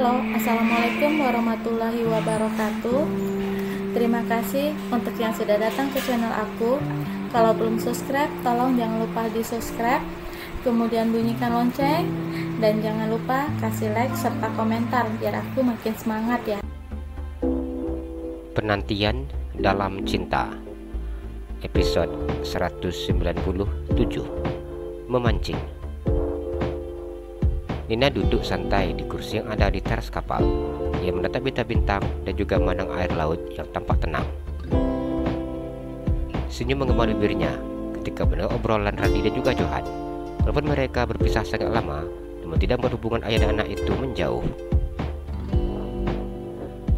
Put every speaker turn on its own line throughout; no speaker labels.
Halo, Assalamualaikum warahmatullahi wabarakatuh. Terima kasih untuk yang sudah datang ke channel aku. Kalau belum subscribe, tolong jangan lupa di subscribe, kemudian bunyikan lonceng, dan jangan lupa kasih like serta komentar biar aku makin semangat ya.
Penantian dalam cinta, episode 197, memancing. Nina duduk santai di kursi yang ada di teras kapal. Ia menatap bintang-bintang dan juga memandang air laut yang tampak tenang. Senyum menggema bibirnya ketika mendengar obrolan Randy dan juga Johan. Walaupun mereka berpisah sangat lama, namun tidak berhubungan ayah dan anak itu menjauh.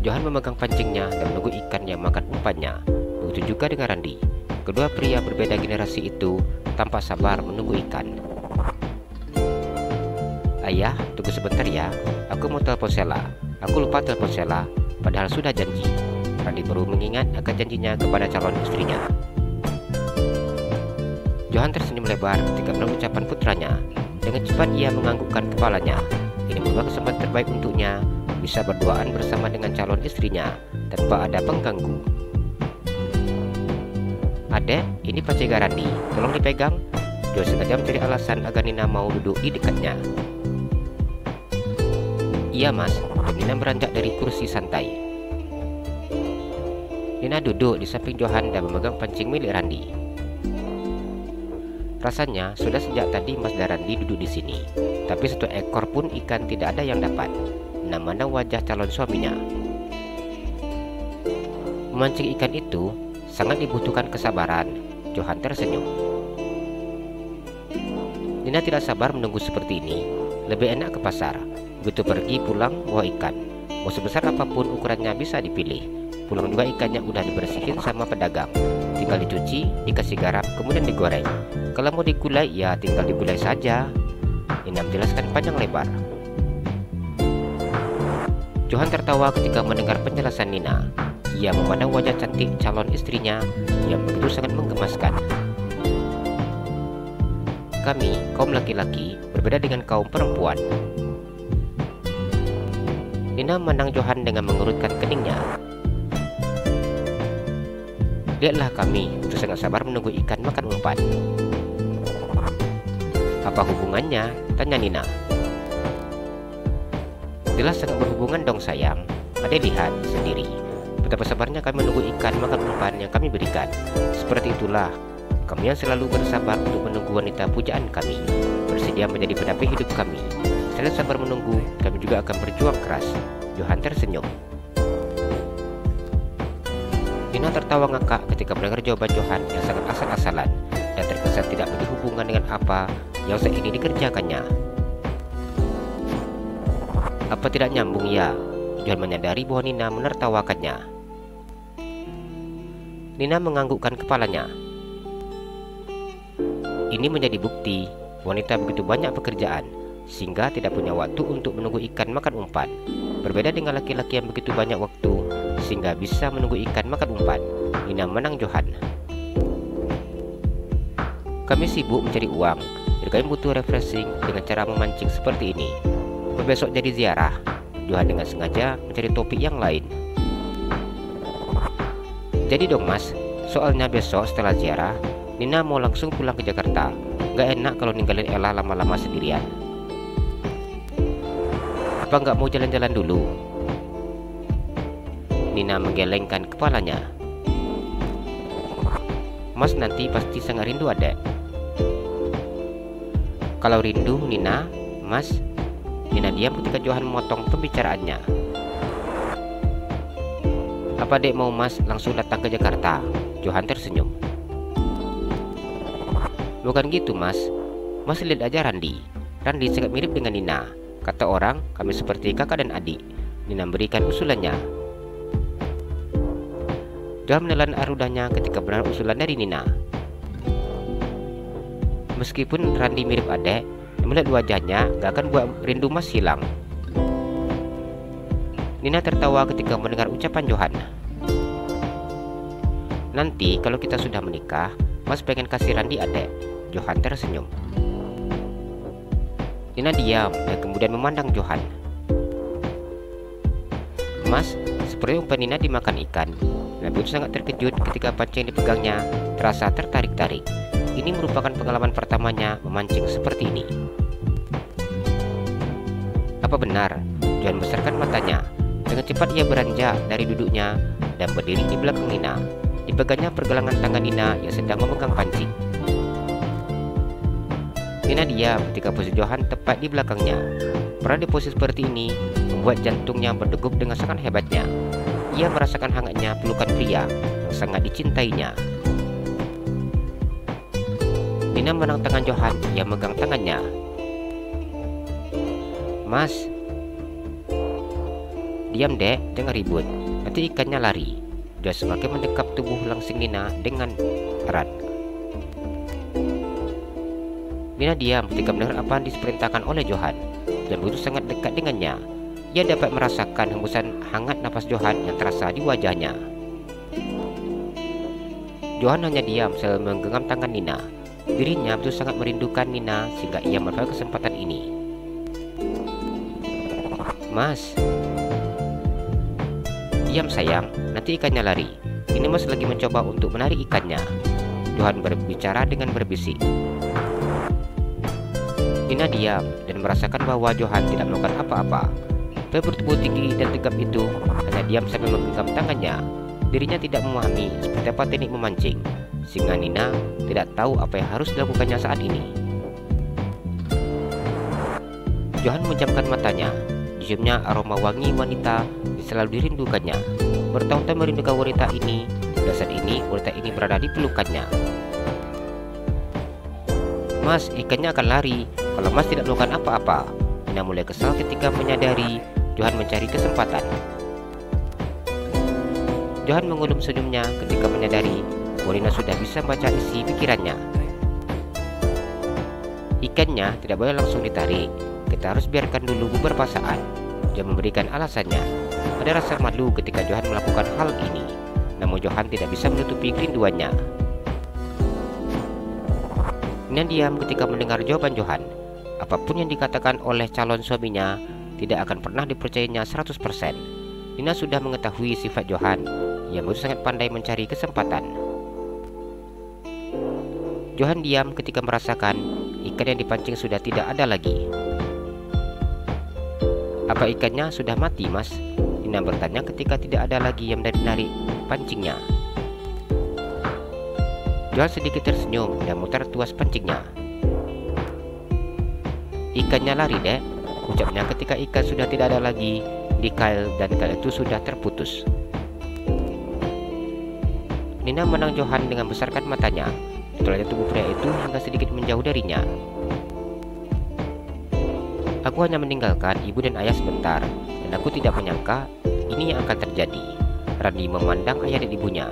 Johan memegang pancingnya dan menunggu ikan yang makan umpannya. Begitu juga dengan Randy. Kedua pria berbeda generasi itu tampak sabar menunggu ikan. Ayah, tunggu sebentar ya. Aku mau telepon Sheila. Aku lupa telepon Sheila, padahal sudah janji. Randy baru mengingat akan janjinya kepada calon istrinya. Johan tersenyum lebar ketika mendengar ucapan putranya. Dengan cepat ia menganggukkan kepalanya. Ini merupakan kesempatan terbaik untuknya bisa berduaan bersama dengan calon istrinya tanpa ada pengganggu. Adek, ini pancing Randy. Tolong dipegang. Johan sengaja mencari alasan agar Nina mau duduk di dekatnya. Iya mas, dan Nina beranjak dari kursi santai. Nina duduk di samping Johan dan memegang pancing milik Randy. Rasanya sudah sejak tadi Mas dan Randy duduk di sini, tapi satu ekor pun ikan tidak ada yang dapat. Nina memandang wajah calon suaminya. Memancing ikan itu sangat dibutuhkan kesabaran. Johan tersenyum. Nina tidak sabar menunggu seperti ini. Lebih enak ke pasar. Begitu pergi pulang bawa ikan. Mau sebesar apapun ukurannya bisa dipilih. Pulang juga ikannya udah dibersihin sama pedagang. Tinggal dicuci, dikasih garam, kemudian digoreng. Kalau mau digulai ya tinggal digulai saja. Nina menjelaskan panjang lebar. Johan tertawa ketika mendengar penjelasan Nina. Ia memandang wajah cantik calon istrinya yang begitu sangat menggemaskan. Kami, kaum laki-laki, berbeda dengan kaum perempuan. Nina memandang Johan dengan mengerutkan keningnya. Lihatlah kami, itu sangat sabar menunggu ikan makan umpan. Apa hubungannya? Tanya Nina. Jelas sangat berhubungan dong sayang. Adek lihat sendiri betapa sabarnya kami menunggu ikan makan umpan yang kami berikan. Seperti itulah kami yang selalu bersabar untuk menunggu wanita pujaan kami, bersedia menjadi pendamping hidup kami. Selain sabar menunggu, kami juga akan berjuang keras. Johan tersenyum. Nina tertawa ngakak ketika mendengar jawaban Johan yang sangat asal-asalan dan terkesan tidak memiliki hubungan dengan apa yang saat ini dikerjakannya. Apa tidak nyambung ya? Johan menyadari bahwa Nina menertawakannya. Nina menganggukkan kepalanya. Ini menjadi bukti wanita begitu banyak pekerjaan sehingga tidak punya waktu untuk menunggu ikan makan umpan. Berbeda dengan laki-laki yang begitu banyak waktu sehingga bisa menunggu ikan makan umpan. Nina menang Johan. Kami sibuk mencari uang, jadi kami butuh refreshing dengan cara memancing seperti ini. Besok jadi ziarah. Johan dengan sengaja mencari topik yang lain. Jadi dong mas, soalnya besok setelah ziarah Nina mau langsung pulang ke Jakarta. Gak enak kalau ninggalin Ella lama-lama sendirian. Apa nggak mau jalan-jalan dulu? Nina menggelengkan kepalanya. Mas nanti pasti sangat rindu adek. Kalau rindu Nina, mas. Nina diam ketika Johan memotong pembicaraannya. Apa dek mau mas langsung datang ke Jakarta? Johan tersenyum. Bukan gitu mas. Mas lihat aja Randy. Randy sangat mirip dengan Nina. Kata orang, kami seperti kakak dan adik. Nina memberikan usulannya. Johan menelan air ludahnya ketika benar usulan dari Nina. Meskipun Randy mirip adek, melihat wajahnya gak akan buat rindu mas hilang. Nina tertawa ketika mendengar ucapan Johan. Nanti kalau kita sudah menikah, mas pengen kasih Randy adek. Johan tersenyum. Nina diam dan kemudian memandang Johan. Mas, seperti umpan Nina dimakan ikan. Nabi itu sangat terkejut ketika pancing dipegangnya terasa tertarik-tarik. Ini merupakan pengalaman pertamanya memancing seperti ini. Apa benar? Johan besarkan matanya. Dengan cepat ia beranjak dari duduknya dan berdiri di belakang Nina. Dipegangnya pergelangan tangan Nina yang sedang memegang pancing. Nina diam ketika posisi Johan tepat di belakangnya. Berada di posisi seperti ini membuat jantungnya berdegup dengan sangat hebatnya. Ia merasakan hangatnya pelukan pria yang sangat dicintainya. Nina menang tangan Johan yang megang tangannya. Mas, diam dek, jangan ribut, nanti ikannya lari. Dia semakin mendekap tubuh langsing Nina dengan erat. Nina diam ketika mendengar apa yang diperintahkan oleh Johan dan begitu sangat dekat dengannya. Ia dapat merasakan hembusan hangat nafas Johan yang terasa di wajahnya. Johan hanya diam sambil menggenggam tangan Nina. Dirinya betul sangat merindukan Nina sehingga ia memanfaatkan kesempatan ini. Mas, diam sayang, nanti ikannya lari. Ini Mas lagi mencoba untuk menarik ikannya. Johan berbicara dengan berbisik. Nina diam dan merasakan bahwa Johan tidak melakukan apa-apa. Dia bertubuh tinggi dan tegap itu hanya diam sambil menggenggam tangannya. Dirinya tidak memahami seperti apa teknik memancing, sehingga Nina tidak tahu apa yang harus dilakukannya saat ini. Johan menjamkan matanya. Diciumnya aroma wangi wanita yang selalu dirindukannya. Bertahun-tahun merindukan wanita ini, dan saat ini wanita ini berada di pelukannya. Mas, ikannya akan lari kalau Mas tidak melakukan apa-apa. Nina mulai kesal ketika menyadari Johan mencari kesempatan. Johan mengulum senyumnya ketika menyadari bahwa Nina sudah bisa baca isi pikirannya. Ikannya tidak boleh langsung ditarik. Kita harus biarkan dulu beberapa saat. Dia memberikan alasannya. Ada rasa malu ketika Johan melakukan hal ini. Namun Johan tidak bisa menutupi kerinduannya. Nina diam ketika mendengar jawaban Johan. Apapun yang dikatakan oleh calon suaminya tidak akan pernah dipercayainya 100%. Nina sudah mengetahui sifat Johan yang begitu sangat pandai mencari kesempatan. Johan diam ketika merasakan ikan yang dipancing sudah tidak ada lagi. Apa ikannya sudah mati, Mas? Nina bertanya ketika tidak ada lagi yang menarik pancingnya. Johan sedikit tersenyum dan mutar tuas pancingnya. Ikannya lari, dek, ucapnya ketika ikan sudah tidak ada lagi di kail dan kail itu sudah terputus. Nina menang Johan dengan besarkan matanya. Itulah tubuh pria itu hingga sedikit menjauh darinya. Aku hanya meninggalkan ibu dan ayah sebentar, dan aku tidak menyangka ini yang akan terjadi. Randi memandang ayah dan ibunya.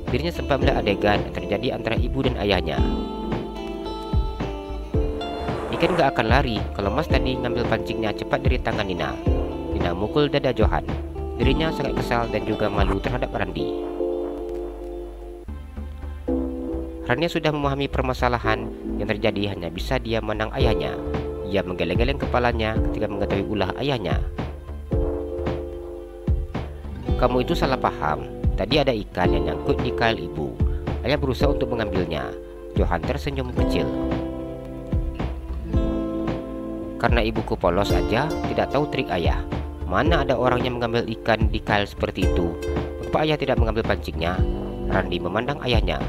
Dirinya sempat melihat adegan yang terjadi antara ibu dan ayahnya. Ikan gak akan lari kalau Mas tadi ngambil pancingnya cepat dari tangan Nina. Nina mukul dada Johan. Dirinya sangat kesal dan juga malu terhadap Randi. Randi sudah memahami permasalahan yang terjadi, hanya bisa dia menang ayahnya. Ia menggeleng-geleng kepalanya ketika mengetahui ulah ayahnya. Kamu itu salah paham. Tadi ada ikan yang nyangkut di kail ibu. Ayah berusaha untuk mengambilnya. Johan tersenyum kecil. Karena ibuku polos aja, tidak tahu trik ayah. Mana ada orang yang mengambil ikan di kail seperti itu? Mengapa ayah tidak mengambil pancingnya? Randi memandang ayahnya.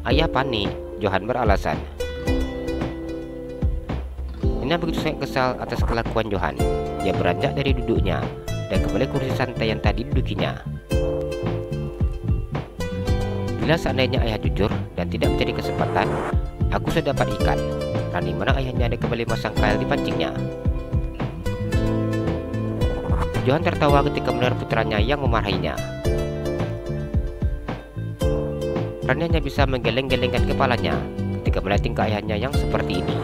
Ayah panik, Johan beralasan. Nina begitu sangat kesal atas kelakuan Johan. Dia beranjak dari duduknya dan kembali kursi santai yang tadi dudukinya. Bila seandainya ayah jujur dan tidak mencari kesempatan, aku sudah dapat ikan. Randi menang ayahnya dan kembali masang kail di pancingnya. Johan tertawa ketika mendengar putranya yang memarahinya. Randi hanya bisa menggeleng-gelengkan kepalanya ketika melihat tingkah ayahnya yang seperti ini.